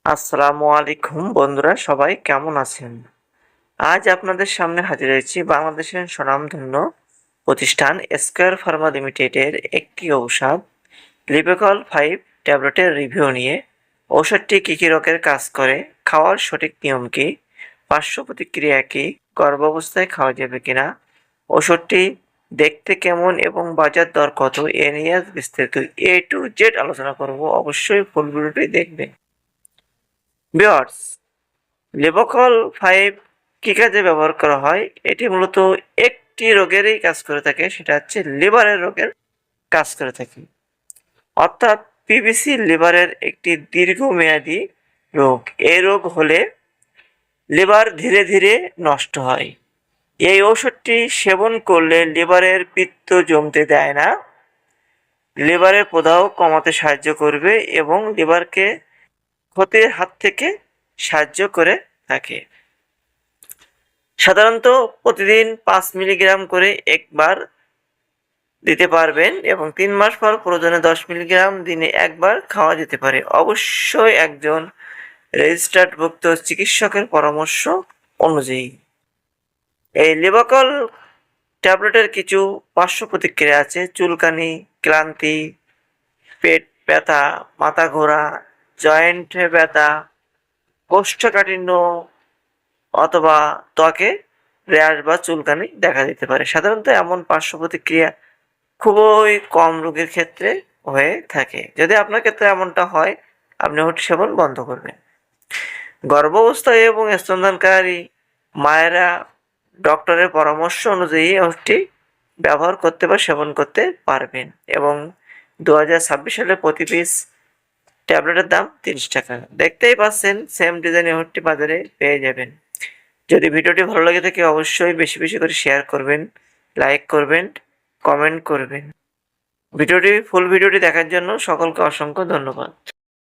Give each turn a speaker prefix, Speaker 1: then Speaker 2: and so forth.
Speaker 1: আসসালামু আলাইকুম বন্ধুরা, সবাই কেমন আছেন? আজ আপনাদের সামনে হাজির হয়েছি বাংলাদেশের স্বনামধন্য প্রতিষ্ঠান স্কয়ার ফার্মা লিমিটেডের একটি ঔষধ লিপোকল 5 ট্যাবলেটের রিভিউ নিয়ে। ঔষধটি কী কী রোগের কাজ করে, খাওয়ার সঠিক নিয়ম কী, পার্শ্ব প্রতিক্রিয়া কী, গর্ভাবস্থায় খাওয়া যাবে কিনা, ওষুধটি দেখতে কেমন এবং বাজার দর কত, এ নিয়ে আজ বিস্তারিত A to Z আলোচনা করব। অবশ্যই ফুল ভিডিওটি দেখবেন। ভিউয়ার্স, লেভোকল 5 কী কাজে ব্যবহার করা হয়? এটি মূলত একটি রোগেরই কাজ করে থাকে, সেটা হচ্ছে লিভারের রোগের কাজ করে থাকে। অর্থাৎ পিবিসি লিভারের একটি দীর্ঘমেয়াদী রোগ। এই রোগ হলে লিভার ধীরে ধীরে নষ্ট হয়। এই ওষুধটি সেবন করলে লিভারের পিত্ত জমতে দেয় না, লিভারের প্রদাহ কমাতে সাহায্য করবে এবং লিভারকে ক্ষতির হাত থেকে সাহায্য করে থাকে। সাধারণত প্রতিদিন 5 মিলিগ্রাম করে একবার দিতে পারবেন এবং 3 মাস পর প্রয়োজনে 10 মিলিগ্রাম দিনে একবার খাওয়া যেতে পারে। অবশ্যই একজন রেজিস্টার্ডভুক্ত চিকিৎসকের পরামর্শ অনুযায়ী। এই লেভোকল ট্যাবলেটের কিছু পার্শ্ব প্রতিক্রিয়া আছে: চুলকানি, ক্লান্তি, পেট ব্যথা, মাথা ঘোরা, জয়েন্টে ব্যথা, কোষ্ঠকাঠিন্য অথবা ত্বকে র্যাশ বা চুলকানি দেখা দিতে পারে। সাধারণত এমন পার্শ্ব প্রতিক্রিয়া খুবই কম রোগীর ক্ষেত্রে হয়ে থাকে। যদি আপনার ক্ষেত্রে এমনটা হয়, আপনি ওষুধ সেবন বন্ধ করবেন। গর্ভাবস্থায় এবং স্তনদানকারী মায়েরা ডক্টরের পরামর্শ অনুযায়ী ওষুধটি ব্যবহার করতে বা সেবন করতে পারবেন এবং 2026 সালে প্রতি পিস ট্যাবলেটের দাম 30 টাকা। দেখতেই পাচ্ছেন, সেম ডিজাইনের ওষুধটি বাজারে পেয়ে যাবেন। যদি ভিডিওটি ভালো লাগে থাকে অবশ্যই বেশি বেশি করে শেয়ার করবেন, লাইক করবেন, কমেন্ট করবেন। ফুল ভিডিওটি দেখার জন্য সকলকে অসংখ্য ধন্যবাদ।